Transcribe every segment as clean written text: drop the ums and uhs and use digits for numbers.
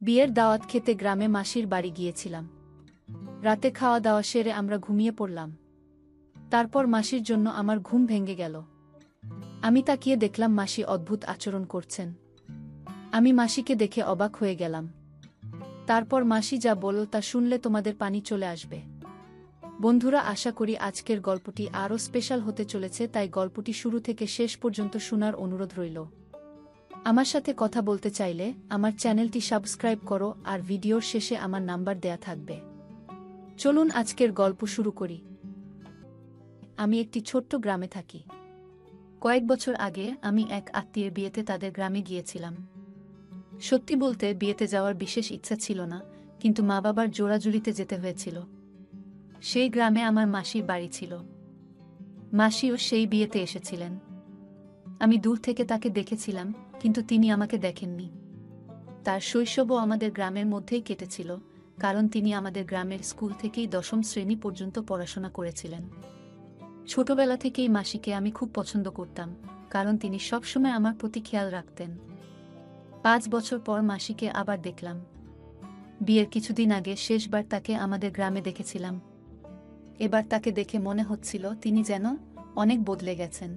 বিয়ের দাওয়াত খেতে গ্রামে মাসির বাড়ি গিয়েছিলাম। রাতে খাওয়া দাওয়া সেরে আমরা ঘুমিয়ে পড়লাম। তারপর মাসির জন্য আমার ঘুম ভেঙে গেল। আমি তাকিয়ে দেখলাম মাসি অদ্ভুত আচরণ করছেন। আমি মাসিকে দেখে অবাক হয়ে গেলাম। তারপর মাসি যা বলল তা শুনলে তোমাদের পানি চলে আসবে। বন্ধুরা, আশা করি আজকের গল্পটি আরও স্পেশাল হতে চলেছে, তাই গল্পটি শুরু থেকে শেষ পর্যন্ত শোনার অনুরোধ রইল। আমার সাথে কথা বলতে চাইলে আমার চ্যানেলটি সাবস্ক্রাইব করো, আর ভিডিওর শেষে আমার নাম্বার দেয়া থাকবে। চলুন আজকের গল্প শুরু করি। আমি একটি ছোট্ট গ্রামে থাকি। কয়েক বছর আগে আমি এক আত্মীয়ের বিয়েতে তাদের গ্রামে গিয়েছিলাম। সত্যি বলতে বিয়েতে যাওয়ার বিশেষ ইচ্ছা ছিল না, কিন্তু মা বাবার জোরাজুরিতে যেতে হয়েছিল। সেই গ্রামে আমার মাসির বাড়ি ছিল। মাসিও সেই বিয়েতে এসেছিলেন। আমি দূর থেকে তাকে দেখেছিলাম, কিন্তু তিনি আমাকে দেখেননি। তার শৈশবও আমাদের গ্রামের মধ্যেই কেটেছিল, কারণ তিনি আমাদের গ্রামের স্কুল থেকেই 10ম শ্রেণী পর্যন্ত পড়াশোনা করেছিলেন। ছোটবেলা থেকেই মাসিকে আমি খুব পছন্দ করতাম, কারণ তিনি সবসময় আমার প্রতি খেয়াল রাখতেন। 5 বছর পর মাসিকে আবার দেখলাম। বিয়ের কিছুদিন আগে শেষবার তাকে আমাদের গ্রামে দেখেছিলাম। এবার তাকে দেখে মনে হচ্ছিল তিনি যেন অনেক বদলে গেছেন।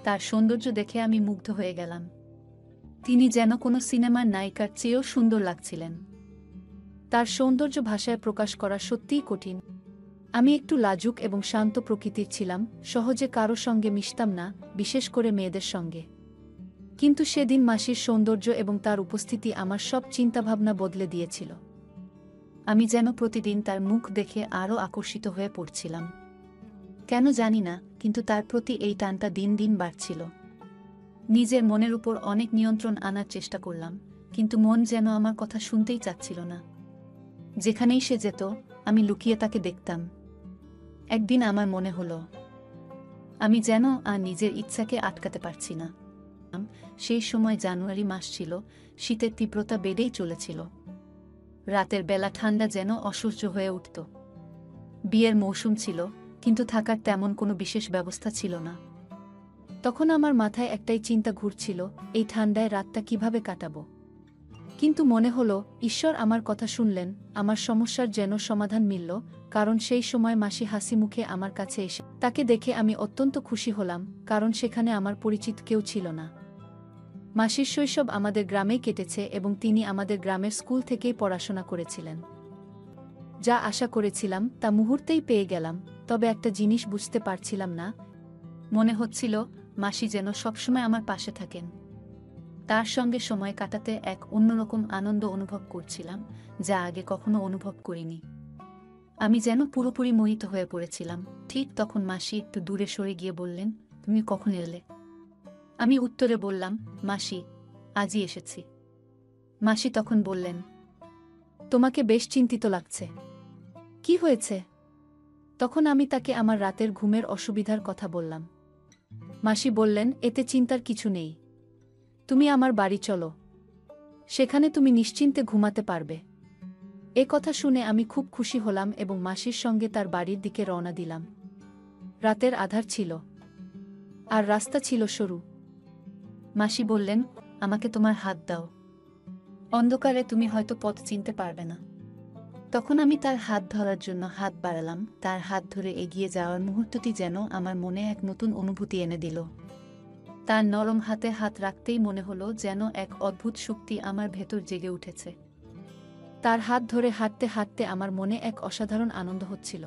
তার সৌন্দর্য দেখে আমি মুগ্ধ হয়ে গেলাম। তিনি যেন কোনো সিনেমার নায়িকার চেয়েও সুন্দর লাগছিলেন। তার সৌন্দর্য ভাষায় প্রকাশ করা সত্যিই কঠিন। আমি একটু লাজুক এবং শান্ত প্রকৃতির ছিলাম, সহজে কারো সঙ্গে মিশতাম না, বিশেষ করে মেয়েদের সঙ্গে। কিন্তু সেদিন মাসির সৌন্দর্য এবং তার উপস্থিতি আমার সব চিন্তাভাবনা বদলে দিয়েছিল। আমি যেন প্রতিদিন তার মুখ দেখে আরও আকর্ষিত হয়ে পড়ছিলাম। কেন জানি না, কিন্তু তার প্রতি এই টানটা দিন দিন বাড়ছিল। নিজের মনের উপর অনেক নিয়ন্ত্রণ আনার চেষ্টা করলাম, কিন্তু মন যেন আমার কথা শুনতেই চাচ্ছিল না। যেখানেই সে যেত, আমি লুকিয়ে তাকে দেখতাম। একদিন আমার মনে হলো, আমি যেন আর নিজের ইচ্ছাকে আটকাতে পারছি না। সেই সময় জানুয়ারি মাস ছিল, শীতের তীব্রতা বেড়েই চলেছিল। রাতের বেলা ঠান্ডা যেন অসহ্য হয়ে উঠত। বিয়ের মৌসুম ছিল, কিন্তু থাকার তেমন কোনো বিশেষ ব্যবস্থা ছিল না। তখন আমার মাথায় একটাই চিন্তা ঘুরছিল, এই ঠান্ডায় রাতটা কিভাবে কাটাবো। কিন্তু মনে হলো, ঈশ্বর আমার কথা শুনলেন, আমার সমস্যার যেন সমাধান মিলল, কারণ সেই সময় মাসি হাসি মুখে আমার কাছে এসে তাকে দেখে আমি অত্যন্ত খুশি হলাম, কারণ সেখানে আমার পরিচিত কেউ ছিল না। মাসির শৈশব আমাদের গ্রামেই কেটেছে এবং তিনি আমাদের গ্রামের স্কুল থেকেই পড়াশোনা করেছিলেন। যা আশা করেছিলাম তা মুহূর্তেই পেয়ে গেলাম, তবে একটা জিনিস বুঝতে পারছিলাম না। মনে হচ্ছিল মাসি যেন সবসময় আমার পাশে থাকেন। তার সঙ্গে সময় কাটাতে এক অন্যরকম আনন্দ অনুভব করছিলাম, যা আগে কখনো অনুভব করিনি। আমি যেন পুরোপুরি মোহিত হয়ে পড়েছিলাম। ঠিক তখন মাসি একটু দূরে সরে গিয়ে বললেন, তুমি কখন এলে? আমি উত্তরে বললাম, মাসি, আজই এসেছি। মাসি তখন বললেন, তোমাকে বেশ চিন্তিত লাগছে। কি হয়েছে? তখন আমি তাকে আমার রাতের ঘুমের অসুবিধার কথা বললাম। মাসি বললেন, এতে চিন্তার কিছু নেই। তুমি আমার বাড়ি চলো, সেখানে তুমি নিশ্চিন্তে ঘুমাতে পারবে। এ কথা শুনে আমি খুব খুশি হলাম এবং মাসির সঙ্গে তার বাড়ির দিকে রওনা দিলাম। রাতের আধার ছিল, আর রাস্তা ছিল সরু। মাসি বললেন, আমাকে তোমার হাত দাও। অন্ধকারে তুমি হয়তো পথ চিনতে পারবে না। তখন আমি তার হাত ধরার জন্য হাত বাড়ালাম। তার হাত ধরে এগিয়ে যাওয়ার মুহূর্তটি যেন আমার মনে এক নতুন অনুভূতি এনে দিল। তার নরম হাতে হাত রাখতেই মনে হলো যেন এক অদ্ভুত শক্তি আমার ভেতর জেগে উঠেছে। তার হাত ধরে হাঁটতে হাঁটতে আমার মনে এক অসাধারণ আনন্দ হচ্ছিল।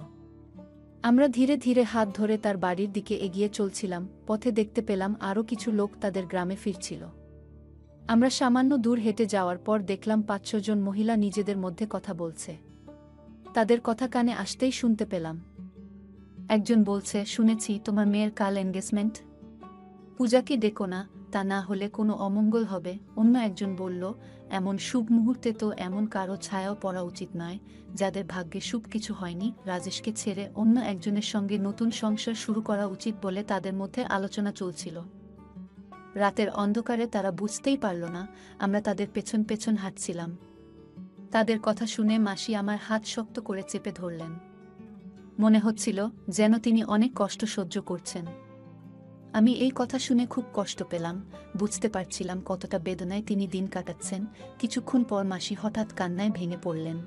আমরা ধীরে ধীরে হাত ধরে তার বাড়ির দিকে এগিয়ে চলছিলাম। পথে দেখতে পেলাম আরও কিছু লোক তাদের গ্রামে ফিরছিল। আমরা সামান্য দূর হেঁটে যাওয়ার পর দেখলাম 5-6 জন মহিলা নিজেদের মধ্যে কথা বলছে। তাদের কথা কানে আসতেই শুনতে পেলাম। একজন বলছে, শুনেছি তোমার মেয়ের কাল এনগেজমেন্ট। পূজাকে ডেকো না, তা না হলে কোনো অমঙ্গল হবে। অন্য একজন বলল, এমন শুভ মুহূর্তে তো এমন কারো ছায়াও পড়া উচিত নয়, যাদের ভাগ্যে শুভ কিছু হয়নি। রাজেশকে ছেড়ে অন্য একজনের সঙ্গে নতুন সংসার শুরু করা উচিত বলে তাদের মধ্যে আলোচনা চলছিল। রাতের অন্ধকারে তারা বুঝতেই পারল না আমরা তাদের পেছন পেছন হাঁটছিলাম। তাদের কথা শুনে মাসি আমার হাত শক্ত করে চেপে ধরলেন। মনে হচ্ছিল যেন তিনি অনেক কষ্ট সহ্য করছেন। আমি এই কথা শুনে খুব কষ্ট পেলাম, বুঝতে পারছিলাম কতটা বেদনায় তিনি দিন কাটাচ্ছেন। কিছুক্ষণ পর মাসি হঠাৎ কান্নায় ভেঙে পড়লেন।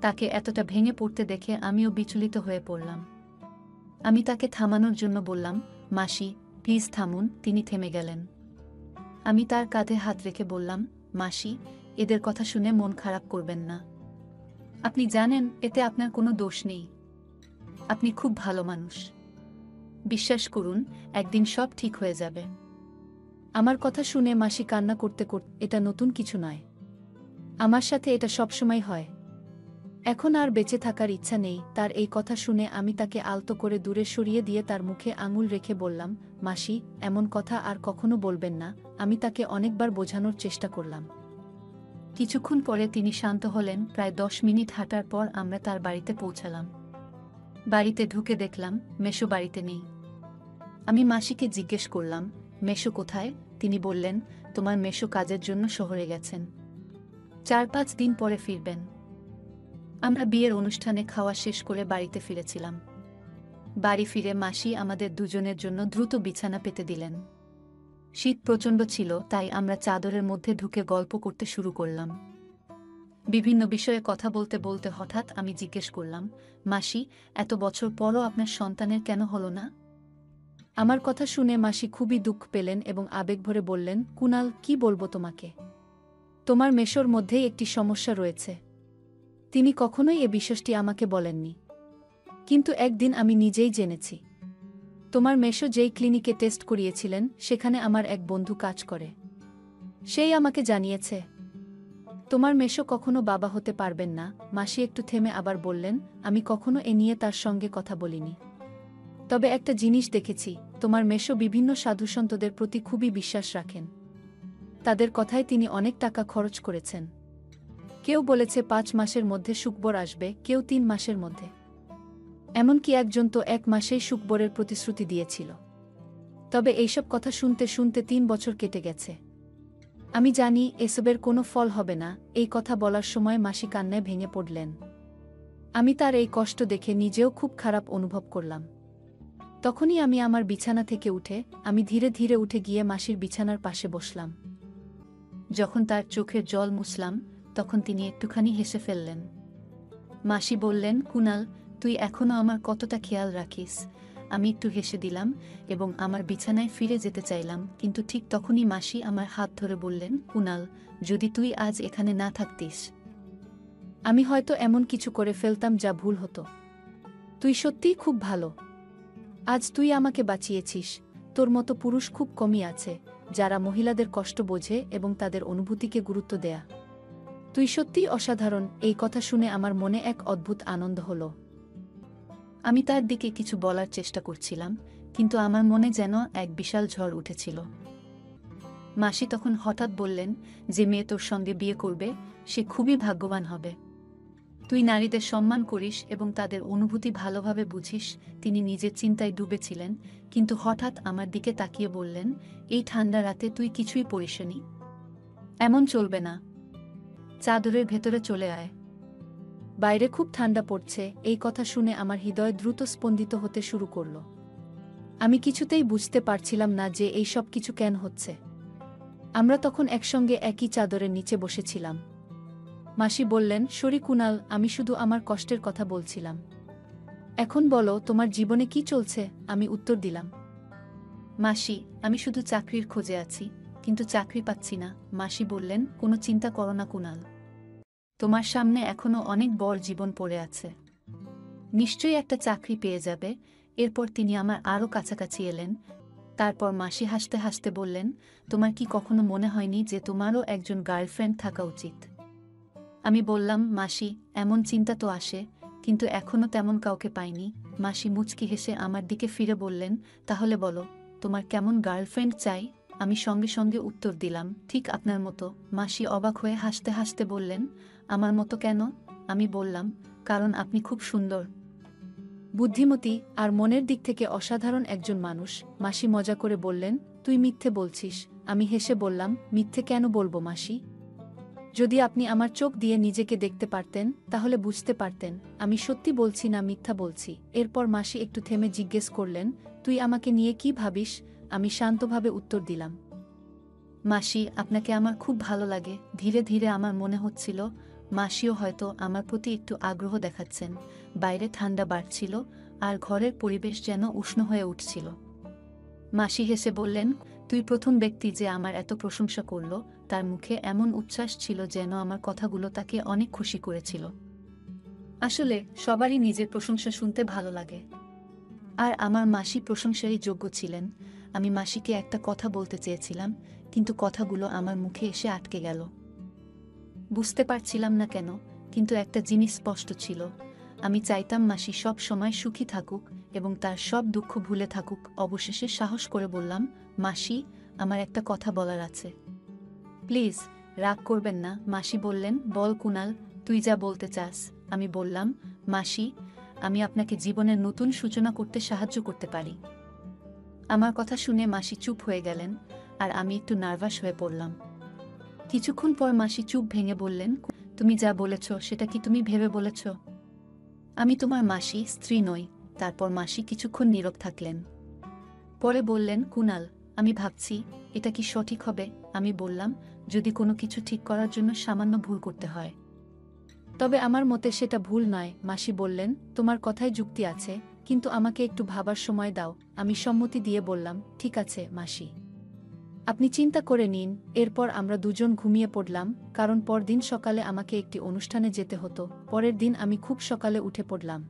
তাকে এতটা ভেঙে পড়তে দেখে আমিও বিচলিত হয়ে পড়লাম। আমি তাকে থামানোর জন্য বললাম, মাসি প্লিজ থামুন। তিনি থেমে গেলেন। আমি তার কাঁধে হাত রেখে বললাম, মাসি, এদের কথা শুনে মন খারাপ করবেন না। আপনি জানেন এতে আপনার কোনো দোষ নেই। আপনি খুব ভালো মানুষ। বিশ্বাস করুন, একদিন সব ঠিক হয়ে যাবে। আমার কথা শুনে মাসি কান্না করতে করতে, এটা নতুন কিছু নয়, আমার সাথে এটা সবসময় হয়। এখন আর বেঁচে থাকার ইচ্ছা নেই। তার এই কথা শুনে আমি তাকে আলতো করে দূরে সরিয়ে দিয়ে তার মুখে আঙুল রেখে বললাম, মাসি, এমন কথা আর কখনো বলবেন না। আমি তাকে অনেকবার বোঝানোর চেষ্টা করলাম। কিছুক্ষণ পরে তিনি শান্ত হলেন। প্রায় 10 মিনিট হাঁটার পর আমরা তার বাড়িতে পৌঁছালাম। বাড়িতে ঢুকে দেখলাম মেশো বাড়িতে নেই। আমি মাসিকে জিজ্ঞেস করলাম, মেশো কোথায়? তিনি বললেন, তোমার মেশো কাজের জন্য শহরে গেছেন, 4-5 দিন পরে ফিরবেন। আমরা বিয়ের অনুষ্ঠানে খাওয়া শেষ করে বাড়িতে ফিরেছিলাম। বাড়ি ফিরে মাসি আমাদের দুজনের জন্য দ্রুত বিছানা পেতে দিলেন। শীত প্রচণ্ড ছিল, তাই আমরা চাদরের মধ্যে ঢুকে গল্প করতে শুরু করলাম। বিভিন্ন বিষয়ে কথা বলতে বলতে হঠাৎ আমি জিজ্ঞেস করলাম, মাসি, এত বছর পরও আপনার সন্তানের কেন হলো না? আমার কথা শুনে মাসি খুবই দুঃখ পেলেন এবং আবেগ ভরে বললেন, কুনাল, কি বলবো তোমাকে? তোমার মেশোর মধ্যেই একটি সমস্যা রয়েছে। তিনি কখনোই এ বিষয়টি আমাকে বলেননি, কিন্তু একদিন আমি নিজেই জেনেছি। তোমার মেশো যেই ক্লিনিকে টেস্ট করিয়েছিলেন, সেখানে আমার এক বন্ধু কাজ করে। সেই আমাকে জানিয়েছে তোমার মেশো কখনো বাবা হতে পারবেন না। মাসি একটু থেমে আবার বললেন, আমি কখনো এ নিয়ে তার সঙ্গে কথা বলিনি। তবে একটা জিনিস দেখেছি, তোমার মেশো বিভিন্ন সাধুসন্তদের প্রতি খুবই বিশ্বাস রাখেন। তাদের কথায় তিনি অনেক টাকা খরচ করেছেন। কেউ বলেছে 5 মাসের মধ্যে সুখবর আসবে, কেউ 3 মাসের মধ্যে। এমনকি একজন তো 1 মাসেই সুখবরের প্রতিশ্রুতি দিয়েছিল। তবে এইসব কথা শুনতে শুনতে 3 বছর কেটে গেছে। আমি জানি এসবের কোনো ফল হবে না। এই কথা বলার সময় মাসি কান্নায় ভেঙে পড়লেন। আমি তার এই কষ্ট দেখে নিজেও খুব খারাপ অনুভব করলাম। তখনই আমি আমার বিছানা থেকে উঠে আমি ধীরে ধীরে উঠে গিয়ে মাসির বিছানার পাশে বসলাম। যখন তার চোখের জল মুছলাম, তখন তিনি একটুখানি হেসে ফেললেন। মাসি বললেন, কুনাল, তুই এখনো আমার কতটা খেয়াল রাখিস। আমি একটু হেসে দিলাম এবং আমার বিছানায় ফিরে যেতে চাইলাম, কিন্তু ঠিক তখনই মাসি আমার হাত ধরে বললেন, কুনাল, যদি তুই আজ এখানে না থাকতিস, আমি হয়তো এমন কিছু করে ফেলতাম যা ভুল হতো। তুই সত্যিই খুব ভালো। আজ তুই আমাকে বাঁচিয়েছিস। তোর মতো পুরুষ খুব কমই আছে, যারা মহিলাদের কষ্ট বোঝে এবং তাদের অনুভূতিকে গুরুত্ব দেয়া। তুই সত্যিই অসাধারণ। এই কথা শুনে আমার মনে এক অদ্ভুত আনন্দ হলো। আমি তার দিকে কিছু বলার চেষ্টা করছিলাম, কিন্তু আমার মনে যেন এক বিশাল ঝড় উঠেছিল। মাসি তখন হঠাৎ বললেন, যে মেয়ে তোর সঙ্গে বিয়ে করবে, সে খুবই ভাগ্যবান হবে। তুই নারীদের সম্মান করিস এবং তাদের অনুভূতি ভালোভাবে বুঝিস। তিনি নিজের চিন্তায় ডুবেছিলেন, কিন্তু হঠাৎ আমার দিকে তাকিয়ে বললেন, এই ঠান্ডা রাতে তুই কিছুই পড়িসনি। এমন চলবে না। চাদরের ভেতরে চলে আয়। বাইরে খুব ঠান্ডা পড়ছে। এই কথা শুনে আমার হৃদয় দ্রুত স্পন্দিত হতে শুরু করল। আমি কিছুতেই বুঝতে পারছিলাম না যে এই সব কিছু কেন হচ্ছে। আমরা তখন একসঙ্গে একই চাদরের নিচে বসেছিলাম। মাসি বললেন, সরি কুনাল, আমি শুধু আমার কষ্টের কথা বলছিলাম। এখন বলো, তোমার জীবনে কি চলছে? আমি উত্তর দিলাম, মাসি, আমি শুধু চাকরির খোঁজে আছি, কিন্তু চাকরি পাচ্ছি না। মাসি বললেন, কোনো চিন্তা করো না কুনাল, তোমার সামনে এখনো অনেক বড় জীবন পড়ে আছে। নিশ্চয়ই একটা চাকরি পেয়ে যাবে। এরপর তিনি আমার আরও কাছাকাছি এলেন। তারপর মাসি হাসতে হাসতে বললেন, তোমার কি কখনো মনে হয়নি যে তোমারও একজন গার্লফ্রেন্ড থাকা উচিত? আমি বললাম, মাসি, এমন চিন্তা তো আসে, কিন্তু এখনো তেমন কাউকে পাইনি। মাসি মুচকি হেসে আমার দিকে ফিরে বললেন, তাহলে বলো, তোমার কেমন গার্লফ্রেন্ড চাই? আমি সঙ্গে সঙ্গে উত্তর দিলাম, ঠিক আপনার মতো। মাসি অবাক হয়ে হাসতে হাসতে বললেন, আমার মতো কেন? আমি বললাম, কারণ আপনি খুব সুন্দর, বুদ্ধিমতী আর মনের দিক থেকে অসাধারণ একজন মানুষ। মাসি মজা করে বললেন, তুই মিথ্যে বলছিস। আমি হেসে বললাম, মিথ্যে কেন বলবো মাসি? যদি আপনি আমার চোখ দিয়ে নিজেকে দেখতে পারতেন, তাহলে বুঝতে পারতেন আমি সত্যি বলছি না মিথ্যা বলছি। এরপর মাসি একটু থেমে জিজ্ঞেস করলেন, তুই আমাকে নিয়ে কি ভাবিস? আমি শান্তভাবে উত্তর দিলাম, মাসি, আপনাকে আমার খুব ভালো লাগে। ধীরে ধীরে আমার মনে হচ্ছিল মাসিও হয়তো আমার প্রতি একটু আগ্রহ দেখাচ্ছেন। বাইরে ঠান্ডা বাড়ছিল আর ঘরের পরিবেশ যেন উষ্ণ হয়ে উঠছিল। মাসি হেসে বললেন, তুই প্রথম ব্যক্তি যে আমার এত প্রশংসা করল। তার মুখে এমন উচ্ছ্বাস ছিল যেন আমার কথাগুলো তাকে অনেক খুশি করেছিল। আসলে সবারই নিজের প্রশংসা শুনতে ভালো লাগে, আর আমার মাসি প্রশংসারই যোগ্য ছিলেন। আমি মাসিকে একটা কথা বলতে চেয়েছিলাম, কিন্তু কথাগুলো আমার মুখে এসে আটকে গেল। বুঝতে পারছিলাম না কেন, কিন্তু একটা জিনিস স্পষ্ট ছিল। আমি চাইতাম মাসি সব সময় সুখী থাকুক এবং তার সব দুঃখ ভুলে থাকুক। অবশেষে সাহস করে বললাম, মাসি, আমার একটা কথা বলার আছে। প্লিজ, রাগ করবেন না। মাসি বললেন, বল কুনাল, তুই যা বলতে চাস। আমি বললাম, মাসি, আমি আপনাকে জীবনের নতুন সূচনা করতে সাহায্য করতে পারি। আমার কথা শুনে মাসি চুপ হয়ে গেলেন, আর আমি একটু নার্ভাস হয়ে পড়লাম। কিছুক্ষণ পর মাসি চুপ ভেঙে বললেন, তুমি যা বলেছ সেটা কি তুমি ভেবে বলেছ? আমি তোমার মাসি, স্ত্রী নই। তারপর মাসি কিছুক্ষণ নীরব থাকলেন। পরে বললেন, কুনাল, আমি ভাবছি এটা কি সঠিক হবে। আমি বললাম, যদি কোনো কিছু ঠিক করার জন্য সামান্য ভুল করতে হয়, তবে আমার মতে সেটা ভুল নয়। মাসি বললেন, তোমার কথায় যুক্তি আছে, কিন্তু আমাকে একটু ভাবার সময় দাও। আমি সম্মতি দিয়ে বললাম, ঠিক আছে মাসি, আপনি চিন্তা করে নিন। এরপর আমরা দুজন ঘুমিয়ে পড়লাম, কারণ পরদিন সকালে আমাকে একটি অনুষ্ঠানে যেতে হতো। পরের দিন আমি খুব সকালে উঠে পড়লাম,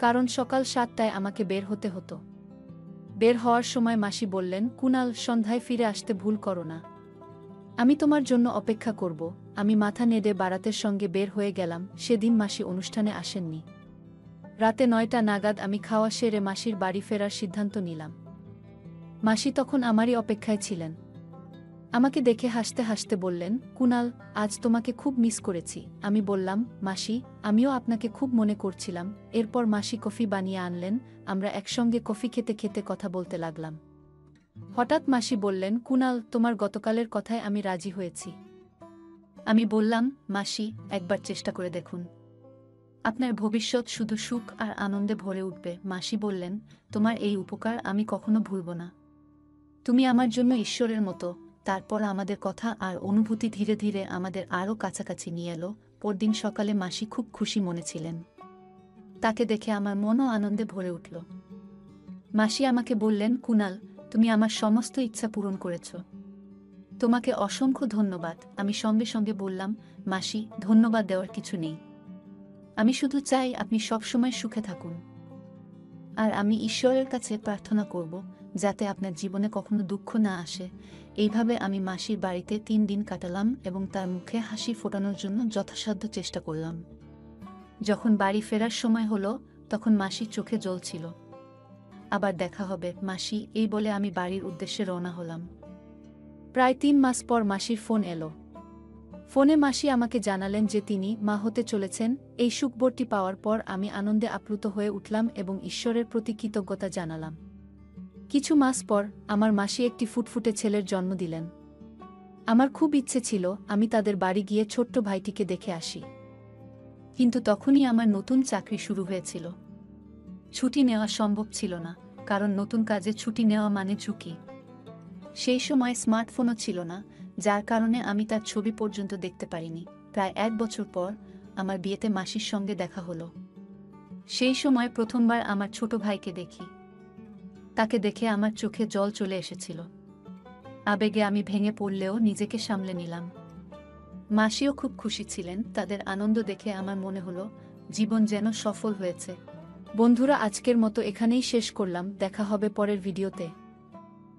কারণ সকাল 7টায় আমাকে বের হতে হতো। বের হওয়ার সময় মাসি বললেন, কুনাল, সন্ধ্যায় ফিরে আসতে ভুল করো না। আমি তোমার জন্য অপেক্ষা করব। আমি মাথা নেড়ে বারাতের সঙ্গে বের হয়ে গেলাম। সেদিন মাসি অনুষ্ঠানে আসেননি। রাতে 9টা নাগাদ আমি খাওয়া সেরে মাসির বাড়ি ফেরার সিদ্ধান্ত নিলাম। মাসি তখন আমারই অপেক্ষায় ছিলেন। আমাকে দেখে হাসতে হাসতে বললেন, কুনাল, আজ তোমাকে খুব মিস করেছি। আমি বললাম, মাসি, আমিও আপনাকে খুব মনে করছিলাম। এরপর মাসি কফি বানিয়ে আনলেন। আমরা একসঙ্গে কফি খেতে খেতে কথা বলতে লাগলাম। হঠাৎ মাসি বললেন, কুনাল, তোমার গতকালের কথায় আমি রাজি হয়েছি। আমি বললাম, মাসি, একবার চেষ্টা করে দেখুন। আপনার ভবিষ্যৎ শুধু সুখ আর আনন্দে ভরে উঠবে। মাসি বললেন, তোমার এই উপকার আমি কখনো ভুলব না। তুমি আমার জন্য ঈশ্বরের মতো। তারপর আমাদের কথা আর অনুভূতি ধীরে ধীরে আমাদের আরও কাছাকাছি নিয়ে এলো। পরদিন সকালে মাসি খুব খুশি মনে ছিলেন। তাকে দেখে আমার মনও আনন্দে ভরে উঠল। মাসি আমাকে বললেন, কুনাল, তুমি আমার সমস্ত ইচ্ছা পূরণ করেছ। তোমাকে অসংখ্য ধন্যবাদ। আমি সঙ্গে সঙ্গে বললাম, মাসি, ধন্যবাদ দেওয়ার কিছু নেই। আমি শুধু চাই আপনি সবসময় সুখে থাকুন। আর আমি ঈশ্বরের কাছে প্রার্থনা করব যাতে আপনার জীবনে কখনো দুঃখ না আসে। এইভাবে আমি মাসির বাড়িতে 3 দিন কাটালাম এবং তার মুখে হাসি ফোটানোর জন্য যথাসাধ্য চেষ্টা করলাম। যখন বাড়ি ফেরার সময় হলো, তখন মাসির চোখে জল ছিল। আবার দেখা হবে মাসি, এই বলে আমি বাড়ির উদ্দেশ্যে রওনা হলাম। প্রায় 3 মাস পর মাসির ফোন এলো। ফোনে মাসি আমাকে জানালেন যে তিনি মা হতে চলেছেন। এই সুখবরটি পাওয়ার পর আমি আনন্দে আপ্লুত হয়ে উঠলাম এবং ঈশ্বরের প্রতি কৃতজ্ঞতা জানালাম। কিছু মাস পর আমার মাসি একটি ফুটফুটে ছেলের জন্ম দিলেন। আমার খুব ইচ্ছে ছিল আমি তাদের বাড়ি গিয়ে ছোট্ট ভাইটিকে দেখে আসি, কিন্তু তখনই আমার নতুন চাকরি শুরু হয়েছিল। ছুটি নেওয়া সম্ভব ছিল না, কারণ নতুন কাজে ছুটি নেওয়া মানে ঝুঁকি। সেই সময় স্মার্টফোনও ছিল না, যার কারণে আমি তার ছবি পর্যন্ত দেখতে পারিনি। প্রায় 1 বছর পর আমার বিয়েতে মাসির সঙ্গে দেখা হলো। সেই সময় প্রথমবার আমার ছোট ভাইকে দেখি। তাকে দেখে আমার চোখে জল চলে এসেছিল। আবেগে আমি ভেঙে পড়লেও নিজেকে সামলে নিলাম। মাসিও খুব খুশি ছিলেন। তাদের আনন্দ দেখে আমার মনে হলো জীবন যেন সফল হয়েছে। বন্ধুরা, আজকের মতো এখানেই শেষ করলাম। দেখা হবে পরের ভিডিওতে।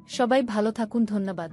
সবাই ভালো থাকুন। ধন্যবাদ।